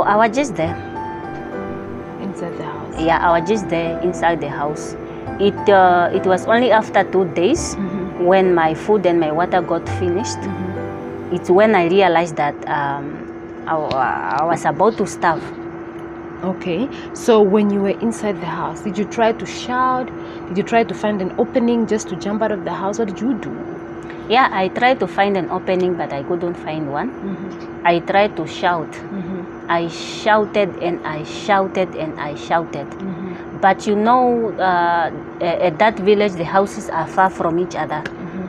I was just there. Inside the house? Yeah, I was just there inside the house. It was only after 2 days when my food and my water got finished. It's when I realized that I was about to starve. Okay, so when you were inside the house, did you try to shout? Did you try to find an opening just to jump out of the house? What did you do? Yeah, I tried to find an opening, but I couldn't find one. I tried to shout. I shouted and I shouted and I shouted. But you know, at that village, the houses are far from each other.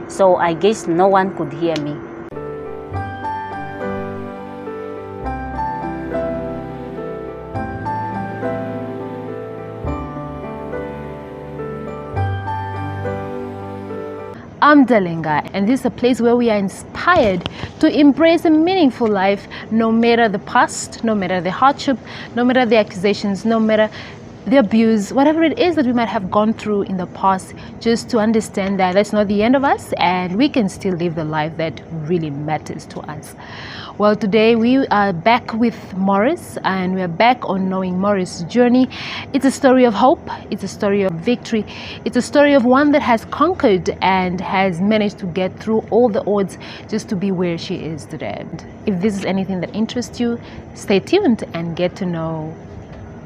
So I guess no one could hear me. I'm Dalenga, and this is a place where we are inspired to embrace a meaningful life, no matter the past, no matter the hardship, no matter the accusations, no matter the abuse, whatever it is that we might have gone through in the past, just to understand that that's not the end of us and we can still live the life that really matters to us. Well, today we are back with Morris, and we're back on knowing Morris' journey. It's a story of hope, it's a story of victory, it's a story of one that has conquered and has managed to get through all the odds just to be where she is today. If this is anything that interests you, stay tuned and get to know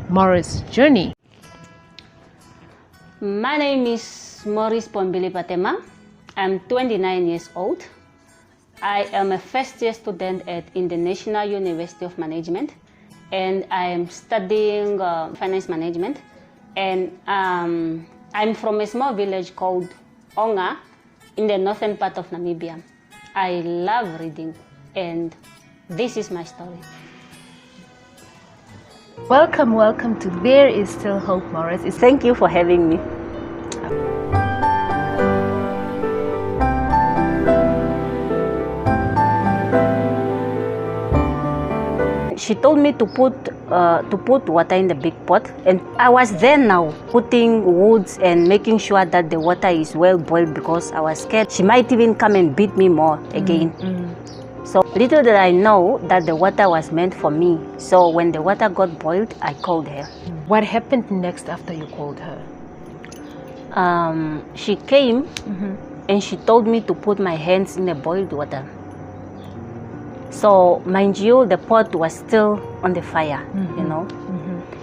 Morris' journey. My name is Morris Pombili Patema. I'm 29 years old. I am a first-year student at International University of Management, and I am studying finance management. And I'm from a small village called Onga in the northern part of Namibia. I love reading, and this is my story. Welcome to There Is Still Hope, Morris. Thank you for having me. She told me to put water in the big pot, and I was there now putting woods and making sure that the water is well boiled because I was scared she might even come and beat me more again. So little did I know that the water was meant for me. So when the water got boiled, I called her. What happened next after you called her? She came and she told me to put my hands in the boiled water. So mind you, the pot was still on the fire, you know.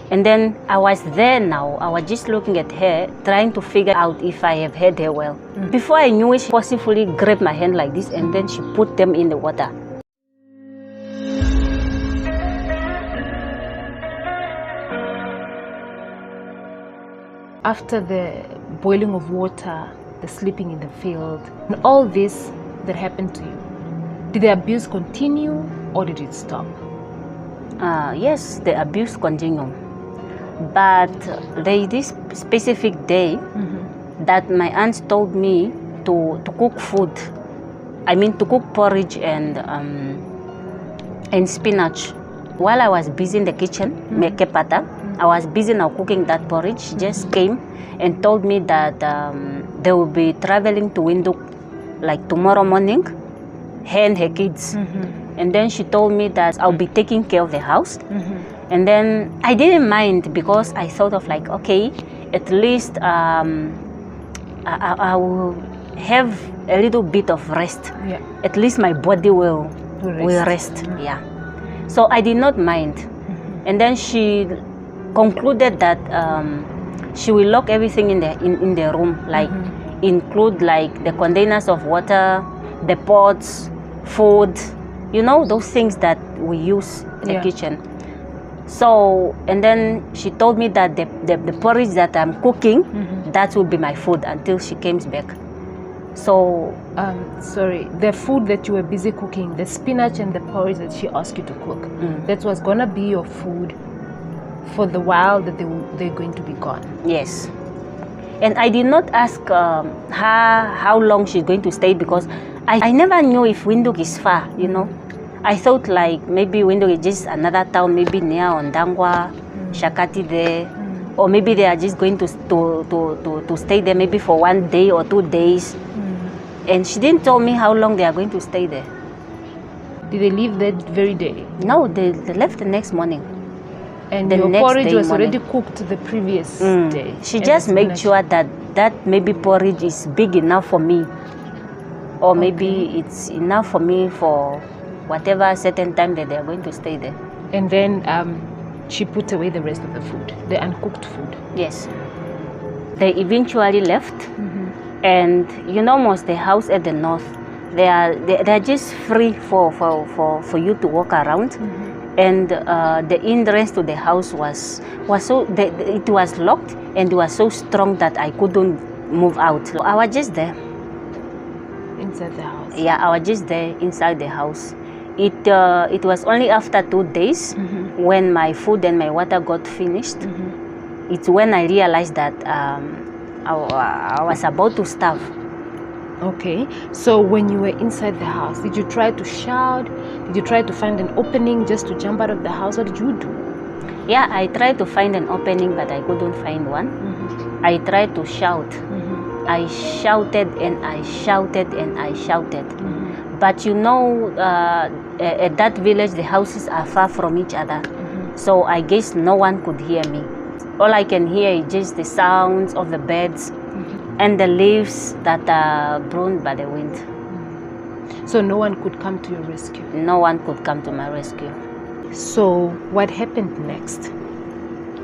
And then I was there now. I was just looking at her, trying to figure out if I have heard her well. Before I knew it, she forcefully grabbed my hand like this, and then she put them in the water. After the boiling of water, the sleeping in the field, and all this that happened to you, did the abuse continue or did it stop? Yes, the abuse continued. But there is this specific day that my aunt told me to cook food. I mean to cook porridge and spinach. While I was busy in the kitchen, I was busy now cooking that porridge. She just came and told me that they will be traveling to Windhoek like tomorrow morning, her and her kids. And then she told me that I'll be taking care of the house. And then I didn't mind because I thought of like, okay, at least I will have a little bit of rest. At least my body will rest. Yeah. So I did not mind. And then she concluded that she will lock everything in the room, like include like the containers of water, the pots, food, you know, those things that we use in the kitchen. So, and then she told me that the porridge that I'm cooking, that will be my food until she comes back. So, sorry, the food that you were busy cooking, the spinach and the porridge that she asked you to cook, that was gonna be your food for the while that they're going to be gone. Yes. And I did not ask her how long she's going to stay because I never knew if Windhoek is far, you know. I thought like maybe Windhoek is just another town, maybe near Ondangwa, Shakati there, or maybe they are just going to stay there maybe for 1 day or 2 days. And she didn't tell me how long they are going to stay there. Did they leave that very day? No, they left the next morning. And the your next porridge day was morning. already cooked the previous day. She and just it's made gonna- sure that maybe porridge is big enough for me, or maybe Okay. it's enough for me for whatever certain time that they are going to stay there. And then she put away the rest of the food, the uncooked food. Yes. They eventually left, and most the house at the north, they're just free for you to walk around, and the entrance to the house was so it was locked, and it was so strong that I couldn't move out. So I was just there. Inside the house. Yeah, I was just there inside the house. It was only after 2 days when my food and my water got finished. It's when I realized that I was about to starve. Okay, so when you were inside the house, did you try to shout? Did you try to find an opening just to jump out of the house? What did you do? Yeah, I tried to find an opening, but I couldn't find one. I tried to shout. I shouted and I shouted and I shouted. But at that village, the houses are far from each other. So I guess no one could hear me. All I can hear is just the sounds of the birds and the leaves that are blown by the wind. So no one could come to your rescue? No one could come to my rescue. So what happened next?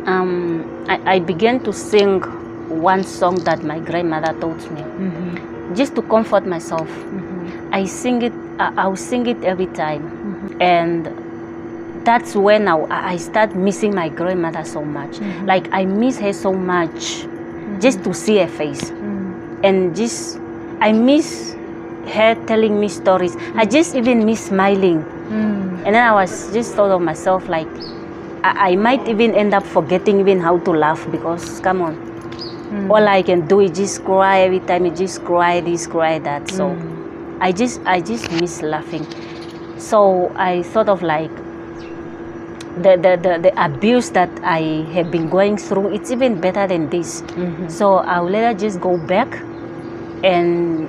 I began to sing one song that my grandmother taught me, just to comfort myself. I'll sing it every time. And that's when I start missing my grandmother so much. Like I miss her so much, just to see her face. And just, I miss her telling me stories. I just even miss smiling. And then I was just thought of myself like, I might even end up forgetting even how to laugh, because come on, all I can do is just cry every time. You just cry this, cry that. So I just miss laughing. So I thought of like the abuse that I have been going through. It's even better than this. So I'll let her just go back and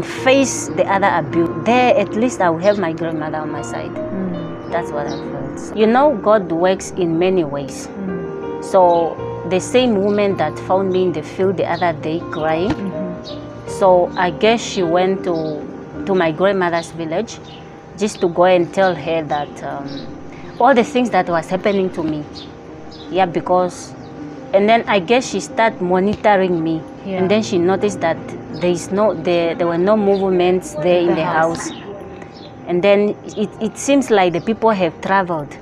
face the other abuse. There, at least I will have my grandmother on my side. That's what I felt. God works in many ways. So the same woman that found me in the field the other day crying, so I guess she went to my grandmother's village just to go and tell her that all the things that was happening to me. Yeah, because, and then I guess she started monitoring me. And then she noticed that there were no movements there in the house. And then it seems like the people have traveled.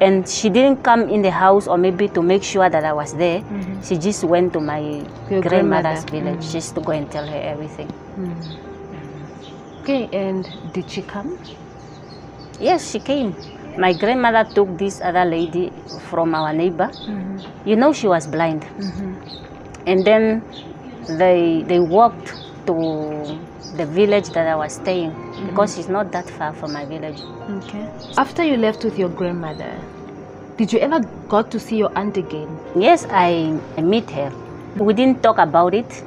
And she didn't come in the house, or maybe to make sure that I was there. She just went to my grandmother's village just to go and tell her everything. Okay, and did she come? Yes, she came. My grandmother took this other lady from our neighbor. She was blind. And then they walked to the village that I was staying, because it's not that far from my village. Okay. After you left with your grandmother, did you ever got to see your aunt again? Yes, I met her. We didn't talk about it.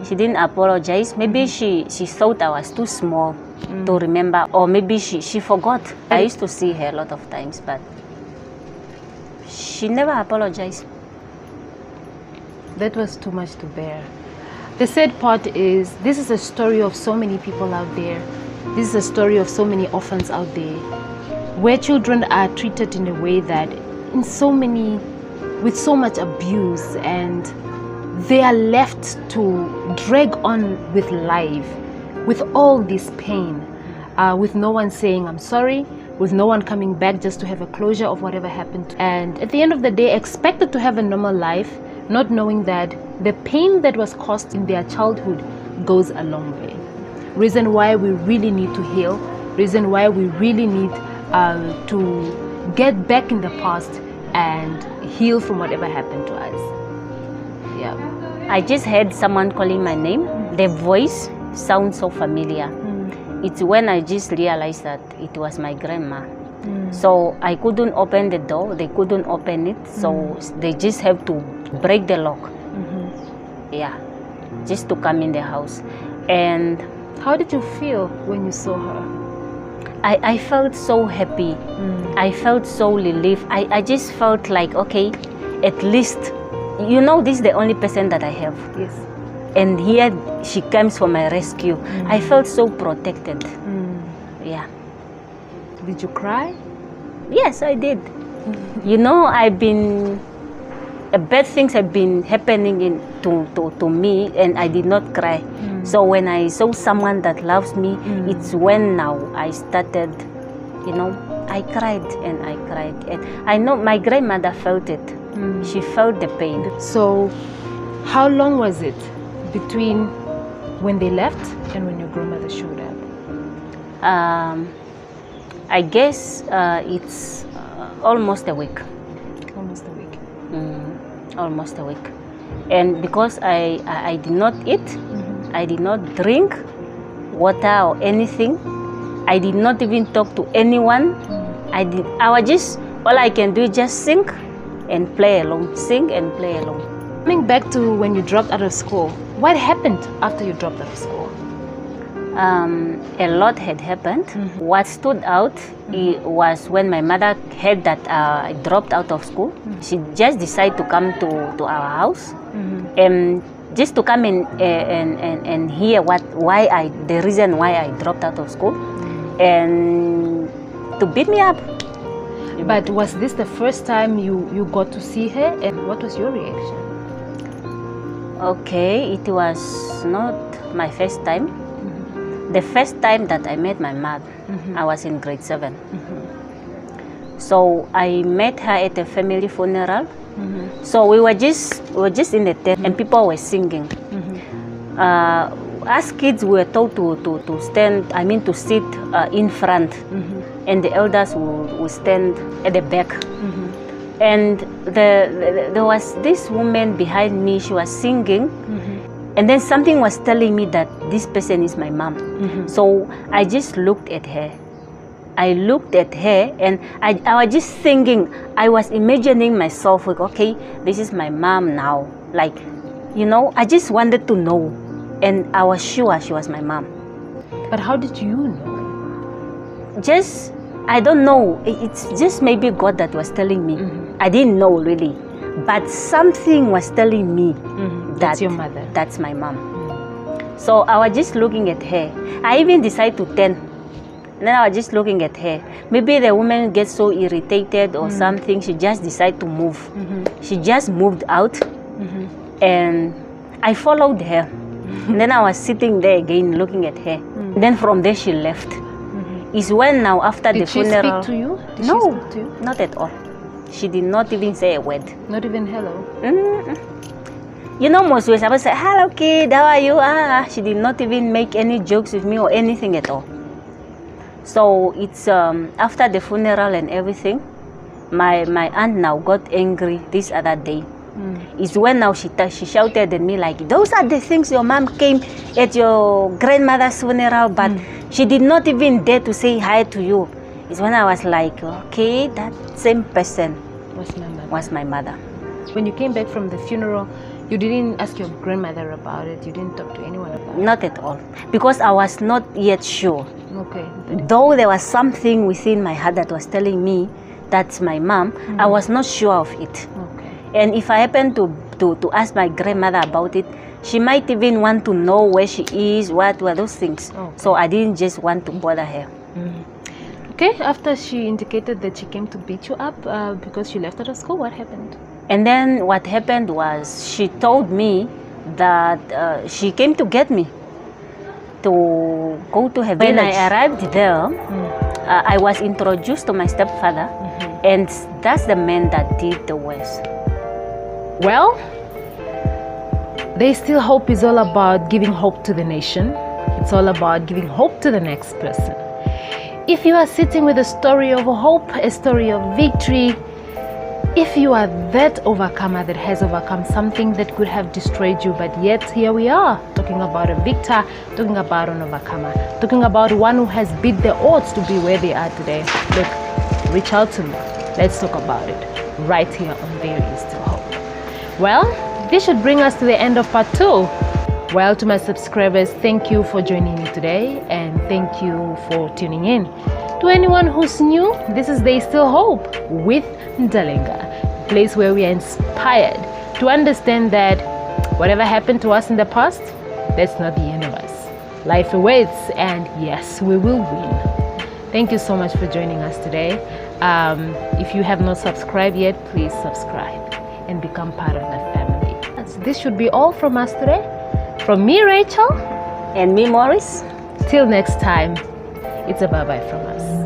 She didn't apologize. Maybe she thought I was too small to remember, or maybe she forgot. I used to see her a lot of times, but she never apologized. That was too much to bear. The sad part is, this is a story of so many people out there. This is a story of so many orphans out there, where children are treated in a way that, with so much abuse, and they are left to drag on with life, with all this pain, with no one saying I'm sorry, with no one coming back just to have a closure of whatever happened. And at the end of the day, expected to have a normal life, not knowing that the pain that was caused in their childhood goes a long way. Reason why we really need to heal, reason why we really need to get back in the past and heal from whatever happened to us. Yeah. I just heard someone calling my name. The voice sounds so familiar. It's when I just realized that it was my grandma. So I couldn't open the door, they couldn't open it, so they just have to break the lock. Yeah, just to come in the house. And how did you feel when you saw her? I felt so happy. I felt so relieved. I just felt like, okay, at least, you know, this is the only person that I have. Yes. And here she comes for my rescue. I felt so protected. Yeah. Did you cry? Yes, I did. You know, bad things have been happening to me, and I did not cry. So when I saw someone that loves me, it's when now I started, you know, I cried and I cried. And I know my grandmother felt it. She felt the pain. So how long was it between when they left and when your grandmother showed up? I guess it's almost a week. Almost a week. Almost a week. And because I did not eat, I did not drink water or anything, I did not even talk to anyone. All I can do is just sing and play along, sing and play along. Coming back to when you dropped out of school, what happened after you dropped out of school? A lot had happened. What stood out was when my mother heard that I dropped out of school. She just decided to come to our house, and just to come and hear the reason why I dropped out of school, and to beat me up. But was this the first time you got to see her, and what was your reaction? Okay, it was not my first time. The first time that I met my mother, I was in grade 7. So I met her at a family funeral. So we were just in the tent and people were singing. As kids, we were told to sit in front, and the elders would stand at the back. And there was this woman behind me. She was singing. And then something was telling me that this person is my mom. So I just looked at her. I looked at her and I was just thinking, I was imagining myself like, okay, this is my mom now. Like, you know, I just wanted to know. And I was sure she was my mom. But how did you know? I don't know. It's just maybe God that was telling me. I didn't know really. But something was telling me that's your mother. That's my mom. So I was just looking at her. I even decided to turn. Then I was just looking at her. Maybe the woman gets so irritated or something. She just decided to move. She just moved out, and I followed her. And then I was sitting there again looking at her. Then from there she left. It's when now after the funeral. Did she speak to you? Did no, she speak to you? Not at all. She did not even say a word. Not even hello? You know, most ways I would say, hello kid, how are you? She did not even make any jokes with me or anything at all. So it's after the funeral and everything, my aunt now got angry this other day. It's when now she shouted at me like, those are the things your mom came at your grandmother's funeral, but she did not even dare to say hi to you. It's when I was like, okay, that same person was my mother. When you came back from the funeral, you didn't ask your grandmother about it? You didn't talk to anyone about it? Not at all, because I was not yet sure. Okay. Though there was something within my heart that was telling me that's my mom, I was not sure of it. Okay. And if I happened to ask my grandmother about it, she might even want to know where she is, what were those things. Okay. So I didn't just want to bother her. Okay, after she indicated that she came to beat you up because she left out of school, what happened? And then what happened was she told me that she came to get me to go to her village. When I arrived there, I was introduced to my stepfather, and that's the man that did the worst. Well, they still hope is all about giving hope to the nation. It's all about giving hope to the next person. If you are sitting with a story of hope, a story of victory, if you are that overcomer that has overcome something that could have destroyed you, but yet here we are talking about a victor, talking about an overcomer, talking about one who has beat the odds to be where they are today. Look, reach out to me. Let's talk about it right here on There Is Still Hope. Well, this should bring us to the end of part 2. Well, to my subscribers, thank you for joining me today, and thank you for tuning in to To anyone who's new, this is There's Still Hope with Ndalinga, a place where we are inspired to understand that whatever happened to us in the past, that's not the end of us. Life awaits, and yes, we will win. Thank you so much for joining us today. If you have not subscribed yet, please subscribe and become part of the family. This should be all from us today. From me, Rachel. And me, Maurice. Till next time, it's a bye-bye from us.